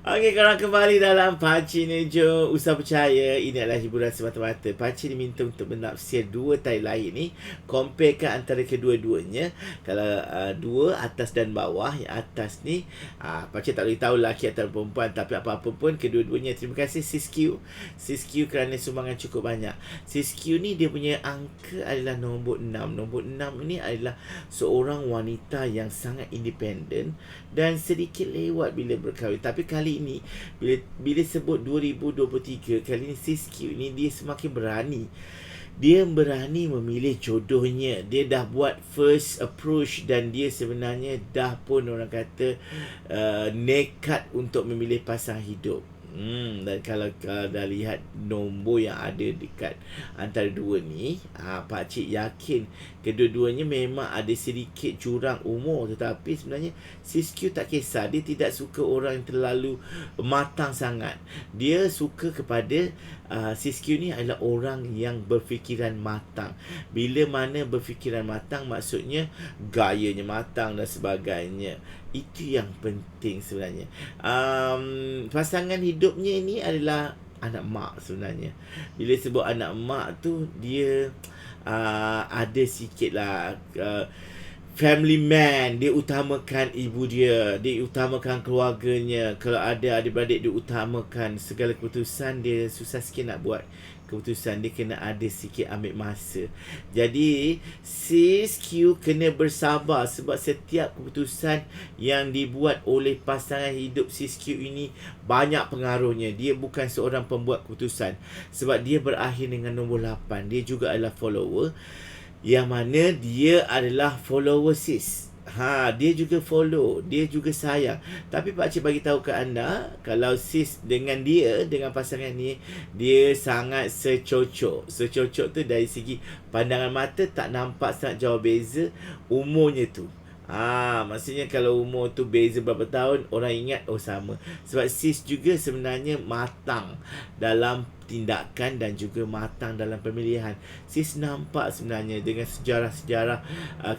Okey, korang kembali dalam Pakcik Nejo Usah Percaya. Ini adalah hiburan semata-mata. Pakcik diminta untuk menafsir dua tailahir ni, comparekan antara kedua-duanya. Kalau dua, atas dan bawah. Yang atas ni Pakcik tak boleh tahu lelaki atau perempuan, tapi apa-apa pun kedua-duanya. Terima kasih Sis Q. Sis Q kerana sumbangan cukup banyak. Sis Q ni dia punya angka adalah nombor 6. Nombor 6 ini adalah seorang wanita yang sangat independen dan sedikit lewat bila berkahwin. Tapi kali ini bila sebut 2023, kali ni Sis Q ni dia semakin berani. Dia berani memilih jodohnya. Dia dah buat first approach dan dia sebenarnya dah pun orang kata nekat untuk memilih pasangan hidup. Dan kalau dah lihat nombor yang ada dekat antara dua ni, pakcik yakin kedua-duanya memang ada sedikit jurang umur. Tetapi sebenarnya Sis Q tak kisah. Dia tidak suka orang yang terlalu matang sangat. Dia suka kepada Sis Q ni adalah orang yang berfikiran matang. Bila mana berfikiran matang, maksudnya gayanya matang dan sebagainya. Itu yang penting sebenarnya. Pasangan hidupnya ini adalah anak mak sebenarnya. Bila sebut anak mak tu, dia ada sikit lah family man. Dia utamakan ibu dia, dia utamakan keluarganya. Kalau ada adik-beradik, dia utamakan segala keputusan. Dia susah sikit nak buat keputusan. Dia kena ada sikit ambil masa. Jadi Sis Q kena bersabar, sebab setiap keputusan yang dibuat oleh pasangan hidup Sis Q ini banyak pengaruhnya. Dia bukan seorang pembuat keputusan, sebab dia berakhir dengan nombor 8. Dia juga adalah follower, yang mana dia adalah follower Sis. Dia juga follow, dia juga sayang. Tapi pakcik bagi tahu ke anda, kalau Sis dengan dia, dengan pasangan ni, dia sangat secocok. Secocok tu dari segi pandangan mata tak nampak sangat jauh beza umurnya tu. Maksudnya kalau umur tu beza berapa tahun, orang ingat oh sama. Sebab Sis juga sebenarnya matang dalam tindakan dan juga matang dalam pemilihan. Sis nampak sebenarnya dengan sejarah-sejarah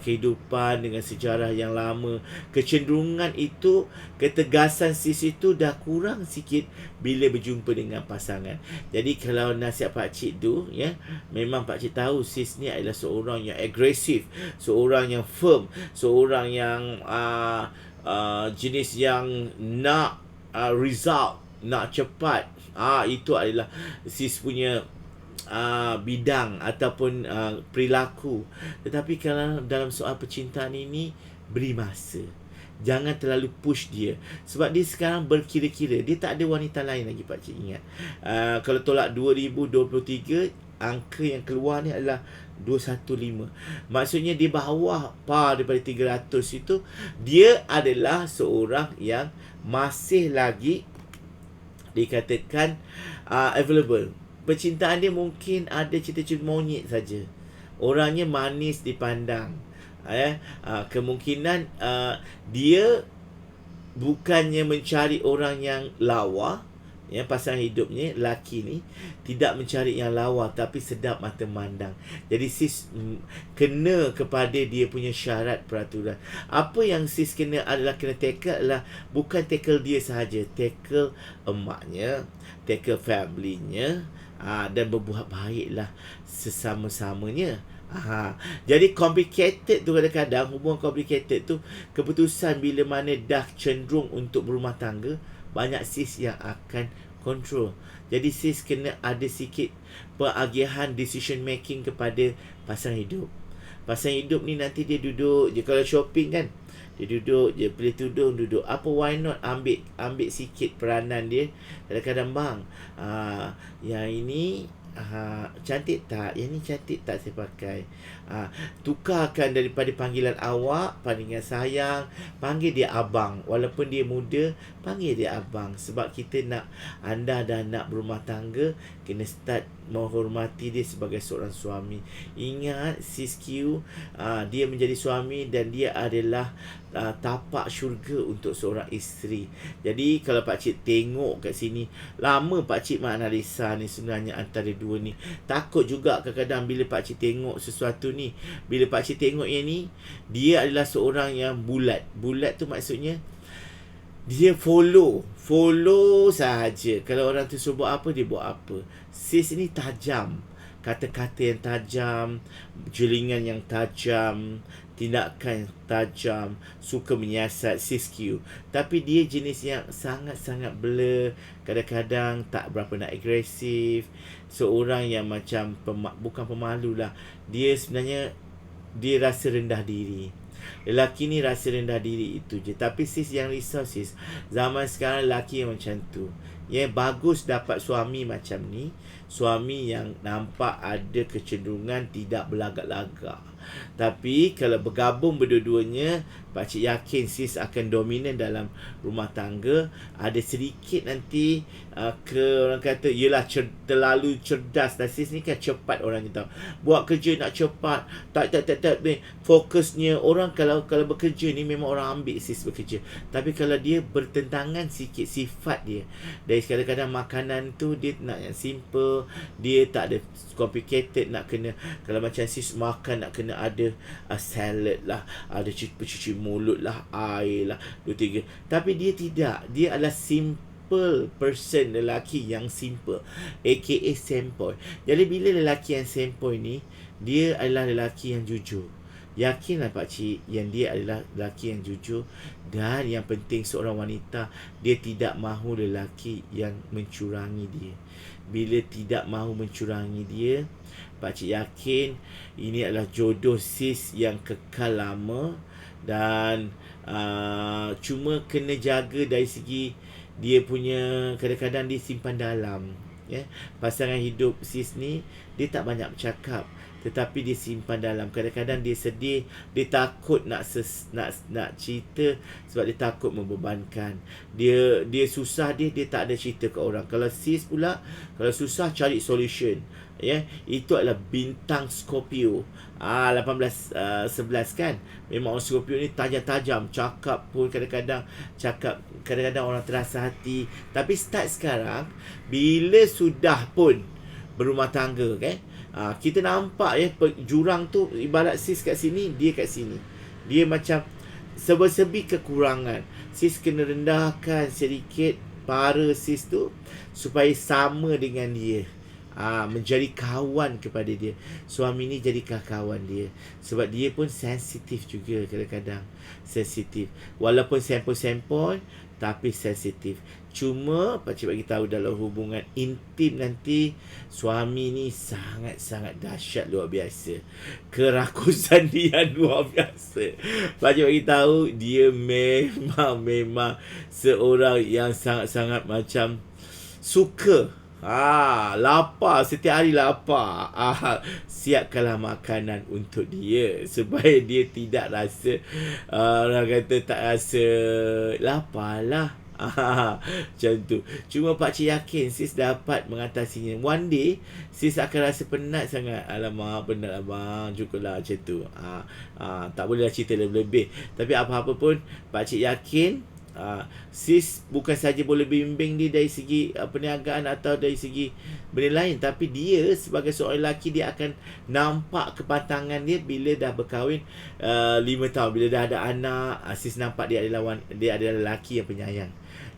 kehidupan, dengan sejarah yang lama, kecenderungan itu, ketegasan Sis itu dah kurang sikit bila berjumpa dengan pasangan. Jadi kalau nasihat pakcik tu, ya, memang pakcik tahu Sis ni adalah seorang yang agresif, seorang yang firm, seorang yang jenis yang nak result, nak cepat. Itu adalah Sis punya bidang ataupun perilaku. Tetapi kalau dalam soal percintaan ini, beri masa. Jangan terlalu push dia, sebab dia sekarang berkira-kira. Dia tak ada wanita lain lagi, pakcik ingat. Kalau tolak 2023, angka yang keluar ni adalah 215. Maksudnya di bawah par daripada 300 itu, dia adalah seorang yang masih lagi dikatakan available. Percintaan dia mungkin ada cita-cita monyet saja. Orangnya manis dipandang. Kemungkinan dia bukannya mencari orang yang lawa. Pasangan hidupnya, laki ni tidak mencari yang lawa, tapi sedap mata mandang. Jadi Sis kena kepada dia punya syarat peraturan. Apa yang Sis kena adalah kena tackle adalah bukan tackle dia sahaja, tackle emaknya, tackle family-nya, dan berbuat baiklah sesama-samanya. Jadi complicated tu, kadang-kadang hubungan complicated tu, keputusan bila mana dah cenderung untuk berumah tangga, banyak Sis yang akan control. Jadi Sis kena ada sikit pengagihan decision making kepada pasangan hidup. Pasangan hidup ni nanti dia duduk je, kalau shopping kan, dia duduk je, pilih tudung, duduk. Apa, why not ambil sikit peranan dia. Kadang-kadang, bang, yang ini cantik tak? Yang ni cantik tak saya pakai? Tukarkan daripada panggilan awak, panggilan sayang, panggil dia abang. Walaupun dia muda, panggil dia abang. Sebab kita nak, anda dah nak berumah tangga, kena start menghormati dia sebagai seorang suami. Ingat Sis Q, dia menjadi suami dan dia adalah tapak syurga untuk seorang isteri. Jadi kalau pakcik tengok kat sini, lama pakcik menganalisa ni sebenarnya antara dua ni. Takut juga kadang-kadang bila pakcik tengok sesuatu ni, bila pakcik tengok yang ni, dia adalah seorang yang bulat. Bulat tu maksudnya Dia follow sahaja. Kalau orang tu suruh buat apa, dia buat apa. Sis ni tajam, kata-kata yang tajam, jelingan yang tajam, tindakan yang tajam, suka menyiasat. Sis Q. Tapi dia jenis yang sangat-sangat blur, kadang-kadang tak berapa nak agresif. Seorang yang macam bukan pemalu lah. Dia sebenarnya dia rasa rendah diri. Lelaki ni rasa rendah diri itu je. Tapi sis yang risau sis, zaman sekarang lelaki yang macam tu, bagus dapat suami macam ni. Suami yang nampak ada kecenderungan tidak berlagak-lagak. Tapi kalau bergabung berdua-duanya, pakcik yakin sis akan dominan dalam rumah tangga. Ada sedikit nanti orang kata yelah terlalu cerdas. Dan sis ni kan cepat, orang ni tahu buat kerja nak cepat, tak fokusnya. Orang kalau bekerja ni memang orang ambil sis bekerja. Tapi kalau dia bertentangan sikit sifat dia, dari kadang-kadang makanan tu dia nak yang simple, dia tak ada complicated, nak kena, kalau macam sis makan nak kena ada salad lah, ada cuci mulut lah, air lah, 2-3. Tapi dia tidak. Dia adalah simple person, lelaki yang simple, aka sempoi. Jadi bila lelaki yang sempoi ni, dia adalah lelaki yang jujur. Yakinlah pakcik yang dia adalah lelaki yang jujur. Dan yang penting seorang wanita, dia tidak mahu lelaki yang mencurangi dia. Bila tidak mahu mencurangi dia, pakcik yakin ini adalah jodoh sis yang kekal lama. Dan cuma kena jaga dari segi dia punya, kadang-kadang dia simpan dalam. Pasangan hidup sis ni, dia tak banyak bercakap, tetapi dia simpan dalam. Kadang-kadang dia sedih, dia takut nak cerita sebab dia takut membebankan. Dia susah, dia tak ada cerita ke orang. Kalau sis pula, kalau susah cari solution. Itu adalah bintang Scorpio. 18-11 kan. Memang orang Scorpio ni tajam-tajam. Cakap pun kadang-kadang orang terasa hati. Tapi start sekarang, bila sudah pun berumah tangga kan, kita nampak jurang tu, ibarat sis kat sini, dia kat sini. Dia macam serba-serbi kekurangan. Sis kena rendahkan sedikit para sis tu supaya sama dengan dia. Menjadi kawan kepada dia. Suami ni jadikan kawan dia. Sebab dia pun sensitif juga kadang-kadang. Sensitif. Walaupun sempoi-sempoi, tapi sensitif. Cuma pakcik bagi tahu, dalam hubungan intim nanti, suami ni sangat-sangat dahsyat, luar biasa. Kerakusan dia luar biasa. Pakcik bagi tahu, dia memang seorang yang sangat-sangat macam suka lapar, setiap hari lapar. Siapkanlah makanan untuk dia supaya dia tidak rasa, orang kata tak rasa lapar lah. Macam tu. Cuma pakcik yakin sis dapat mengatasinya. One day sis akan rasa penat sangat. Alamak, penat abang, cukuplah macam tu. Tak bolehlah cerita lebih-lebih. Tapi apa-apa pun pakcik yakin sis bukan saja boleh bimbing dia dari segi perniagaan atau dari segi benda lain, tapi dia sebagai seorang lelaki, dia akan nampak kepatangan dia bila dah berkahwin 5 tahun, bila dah ada anak. Sis nampak dia adalah lelaki yang penyayang.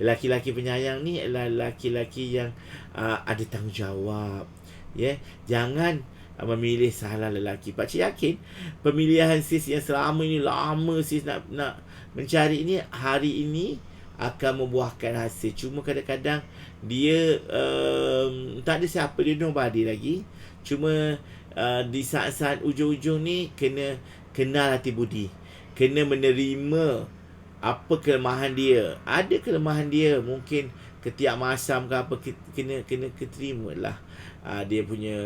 Lelaki-lelaki penyayang ni adalah lelaki-lelaki yang ada tanggungjawab. Jangan memilih salah lelaki. Pakcik yakin pemilihan sis yang selama ini, lama sis nak mencari ini, hari ini akan membuahkan hasil. Cuma kadang-kadang dia tak ada siapa, dia nobody lagi. Cuma di saat-saat ujung-ujung ni, kena kenal hati budi, kena menerima apa kelemahan dia. Ada kelemahan dia, mungkin ketiak masam ke apa, kena keterima lah. Dia punya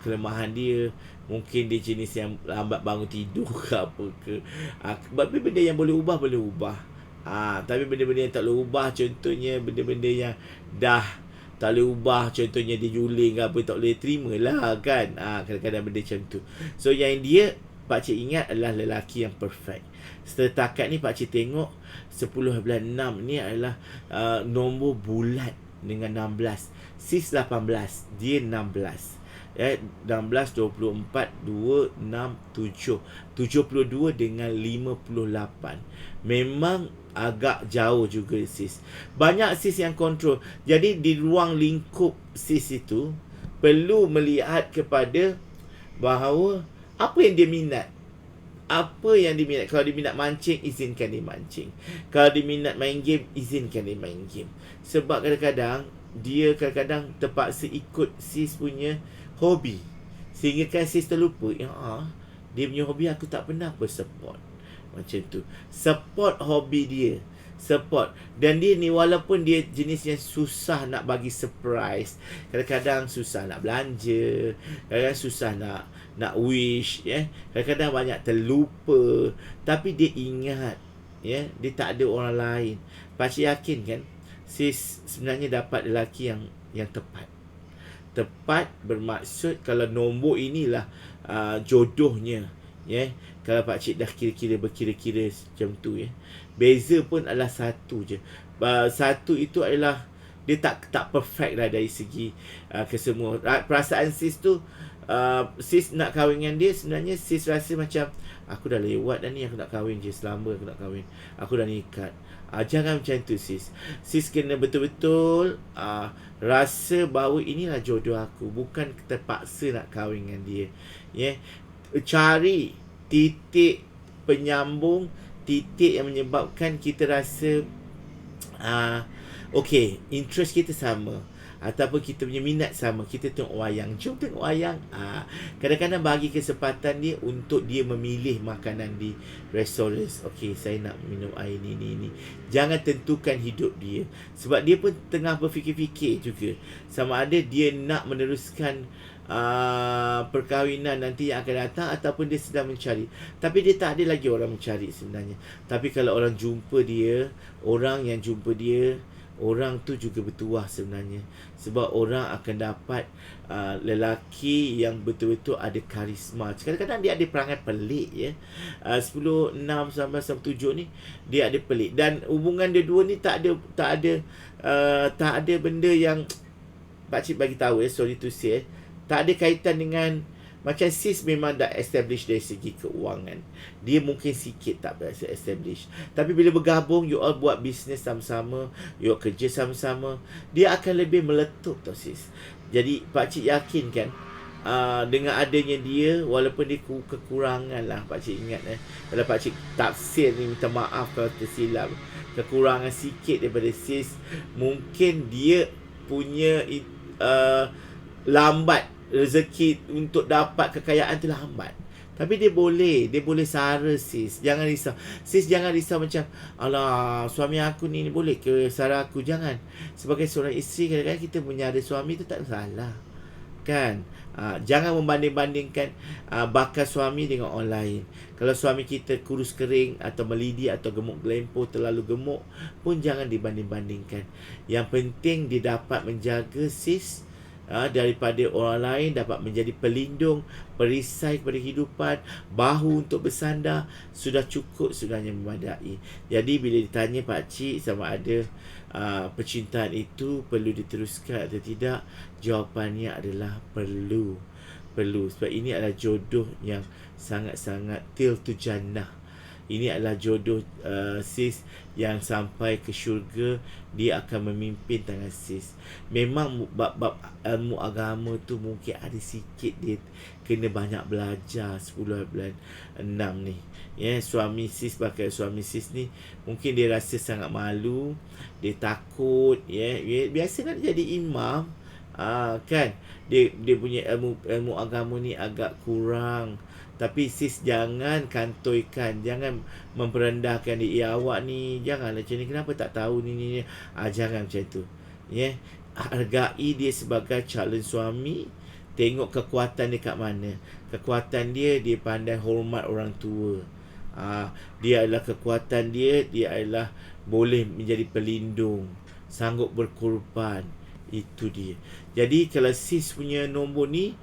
kelemahan dia. Mungkin dia jenis yang lambat bangun tidur ke apa ke. Tapi benda yang boleh ubah, boleh ubah. Tapi benda-benda yang tak boleh ubah, contohnya benda-benda yang dah tak boleh ubah, contohnya dia juling ke apa, tak boleh terima lah kan. Kadang-kadang benda macam tu. So yang dia pakcik ingat adalah lelaki yang perfect. Setakat ni pakcik tengok 10/6 ni adalah nombor bulat dengan 16. Sis 18, dia 16. 16, 24, 2, 6, 7. 72 dengan 58. Memang agak jauh juga sis. Banyak sis yang kontrol. Jadi di ruang lingkup sis itu perlu melihat kepada bahawa apa yang dia minat. Apa yang dia minat. Kalau dia minat mancing, izinkan dia mancing. Kalau dia minat main game, izinkan dia main game. Sebab kadang-kadang dia terpaksa ikut sis punya hobi, sehingga kan sis terlupa, dia punya hobi aku tak pernah support. Macam tu. Support hobi dia. Support. Dan dia ni walaupun dia jenis yang susah nak bagi surprise, kadang-kadang susah nak belanja, kadang-kadang susah nak wish, kadang-kadang banyak terlupa, tapi dia ingat, dia tak ada orang lain. Pakcik yakin kan, sis sebenarnya dapat lelaki yang tepat. Tepat bermaksud kalau nombor inilah jodohnya, kalau pakcik dah berkira-kira macam tu, beza pun adalah satu je. Satu itu adalah dia tak perfect lah dari segi kesemua. Perasaan sis tu, sis nak kahwin dengan dia, sebenarnya sis rasa macam aku dah lewat dah ni, aku nak kahwin je, selama aku nak kahwin, aku dah nikat. Jangan macam tu sis. Sis kena betul-betul rasa bahawa inilah jodoh aku, bukan terpaksa nak kahwin dengan dia. Cari titik penyambung, titik yang menyebabkan kita rasa okay, interest kita sama, ataupun kita punya minat sama. Kita tengok wayang, jom tengok wayang. Kadang-kadang bagi kesempatan dia untuk dia memilih makanan di restoran. Okay, saya nak minum air ni. Jangan tentukan hidup dia, sebab dia pun tengah berfikir-fikir juga sama ada dia nak meneruskan perkahwinan nanti yang akan datang, ataupun dia sedang mencari. Tapi dia tak ada lagi orang mencari sebenarnya. Tapi kalau orang jumpa dia, orang yang jumpa dia, orang tu juga bertuah sebenarnya. Sebab orang akan dapat lelaki yang betul-betul ada karisma. Kadang-kadang dia ada perangai pelik, 10, 6 sampai 7 ni dia ada pelik. Dan hubungan dia dua ni tak ada benda yang pakcik bagi tahu, sorry to say, tak ada kaitan dengan, macam sis memang dah establish dari segi keuangan, dia mungkin sikit tak berasa establish. Tapi bila bergabung, you all buat bisnes sama-sama, you all kerja sama-sama, dia akan lebih meletup tau sis. Jadi pakcik yakin kan, dengan adanya dia, walaupun dia kekurangan lah, pakcik ingat kalau pakcik tafsir ni, minta maaf kalau tersilap, kekurangan sikit daripada sis, mungkin dia punya lambat rezeki untuk dapat kekayaan tu lambat. Tapi dia boleh sara sis. Jangan risau. Sis jangan risau macam, alah, suami aku ni boleh ke sara aku? Jangan. Sebagai seorang isteri, kadang-kadang kita menyara suami tu tak salah, kan? Jangan membanding-bandingkan bakal suami dengan orang lain. Kalau suami kita kurus kering, atau melidi, atau gemuk gelempo, terlalu gemuk pun jangan dibanding-bandingkan. Yang penting dia dapat menjaga sis daripada orang lain, dapat menjadi pelindung, perisai kepada kehidupan, bahu untuk bersandar, sudah cukup sebenarnya, memadai. Jadi bila ditanya pakcik sama ada percintaan itu perlu diteruskan atau tidak, jawapannya adalah perlu. Sebab ini adalah jodoh yang sangat-sangat til tu jannah. Ini adalah jodoh sis yang sampai ke syurga, dia akan memimpin tangan sis. Memang bab ilmu agama tu mungkin ada sikit dia kena banyak belajar 10 bulan 6 ni. Suami sis ni mungkin dia rasa sangat malu, dia takut, biasa nak jadi imam, kan, dia punya ilmu agama ni agak kurang. Tapi sis jangan kantoikan, jangan memperendahkan dia. Awak ni janganlah macam ni, kenapa tak tahu ni. Jangan macam tu. Hargai dia sebagai calon suami. Tengok kekuatan dia kat mana. Kekuatan dia pandai hormat orang tua. Dia adalah kekuatan dia adalah boleh menjadi pelindung, sanggup berkorban. Itu dia. Jadi kalau sis punya nombor ni,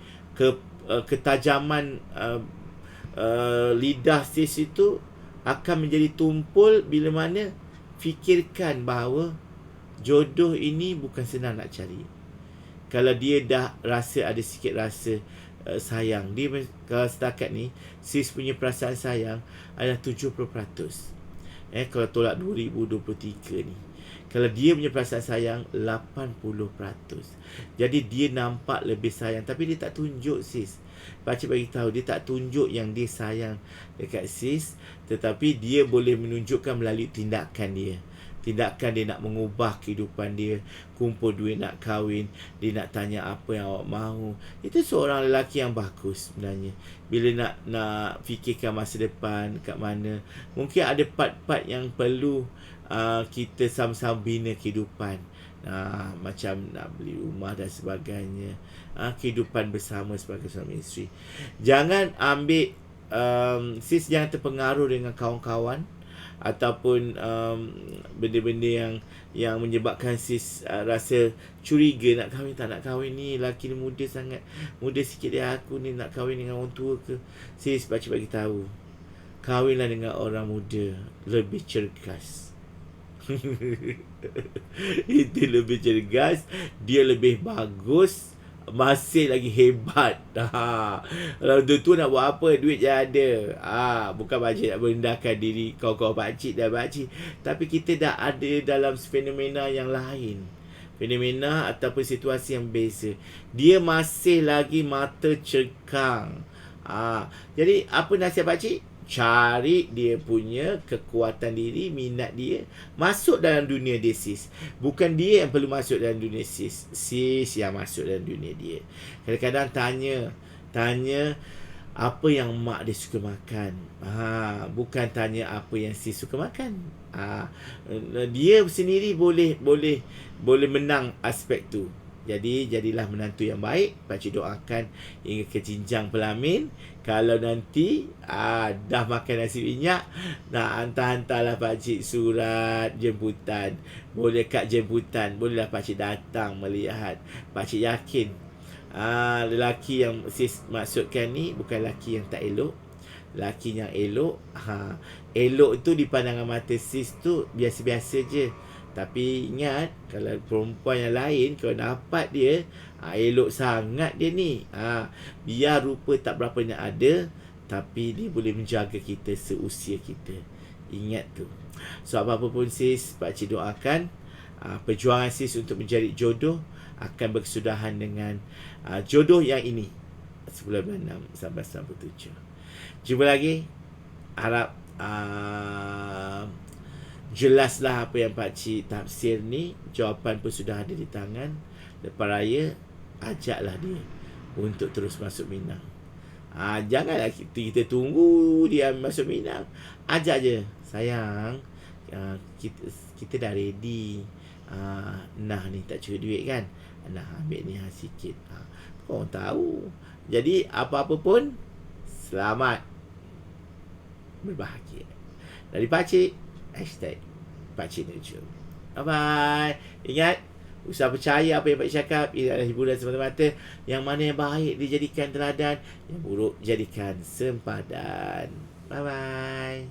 ketajaman lidah sis itu akan menjadi tumpul bila mana fikirkan bahawa jodoh ini bukan senang nak cari. Kalau dia dah rasa ada sikit rasa sayang, dia kalau setakat ni sis punya perasaan sayang adalah 70%. Kalau tolak 2023 ni, kalau dia punya perasaan sayang 80%. Jadi dia nampak lebih sayang, tapi dia tak tunjuk, sis. Pakcik bagi tahu, dia tak tunjuk yang dia sayang dekat sis, tetapi dia boleh menunjukkan melalui tindakan dia. Tindakan dia nak mengubah kehidupan dia, kumpul duit nak kahwin, dia nak tanya apa yang awak mahu. Itu seorang lelaki yang bagus sebenarnya. Bila nak fikirkan masa depan kat mana, mungkin ada part-part yang perlu kita sama-sama bina kehidupan. Macam nak beli rumah dan sebagainya. Kehidupan bersama sebagai suami isteri. Jangan ambil sis, jangan terpengaruh dengan kawan-kawan ataupun benda-benda yang menyebabkan sis rasa curiga nak kahwin tak nak kahwin ni, lelaki ni muda sangat, muda sikit dia aku ni, nak kahwin dengan orang tua ke. Sis, pakcik bagi tahu, kahwinlah dengan orang muda, lebih cergas. Itu lebih cergas, dia lebih bagus, masih lagi hebat. Kalau tu nak buat apa, duit je ada. Bukan pakcik nak merendahkan diri kawan-kawan pakcik dan pakcik, tapi kita dah ada dalam fenomena yang lain, fenomena ataupun situasi yang beza. Dia masih lagi mata cekang. Jadi apa nasihat pakcik? Cari dia punya kekuatan diri, minat dia, masuk dalam dunia dia, sis. Bukan dia yang perlu masuk dalam dunia sis, sis yang masuk dalam dunia dia. Kadang-kadang tanya apa yang mak dia suka makan. Bukan tanya apa yang sis suka makan. Dia sendiri boleh menang aspek tu. Jadi jadilah menantu yang baik. Pakcik doakan hingga ke jenjang pelamin. Kalau nanti dah makan nasi minyak, nak hantar-hantarlah pakcik surat jemputan. Boleh kad jemputan, bolehlah pakcik datang melihat. Pakcik yakin lelaki yang sis maksudkan ni bukan lelaki yang tak elok. Lelaki yang elok, elok tu di pandangan mata sis tu biasa-biasa je. Tapi ingat, kalau perempuan yang lain, kalau dapat dia, elok sangat dia ni. Biar rupa tak berapa nak ada, tapi dia boleh menjaga kita seusia kita. Ingat tu. So apa-apa pun sis, pakcik doakan perjuangan sis untuk mencari jodoh akan berkesudahan dengan jodoh yang ini 1997. Jumpa lagi. Harap jelaslah apa yang pakcik tafsir ni. Jawapan pun sudah ada di tangan. Lepas raya, ajaklah dia untuk terus masuk Minang. Janganlah kita tunggu dia masuk Minang. Ajak je, sayang, kita dah ready. Nah ni tak cukup duit kan, nah ambil ni sikit. Kau tahu. Jadi apa-apa pun, selamat berbahagia. Dari pakcik, #pakcik Nurul. Bye-bye. Ingat, usah percaya apa yang pakcik cakap. Ia adalah hiburan semata-mata. Yang mana yang baik dijadikan teladan, yang buruk jadikan sempadan. Bye-bye.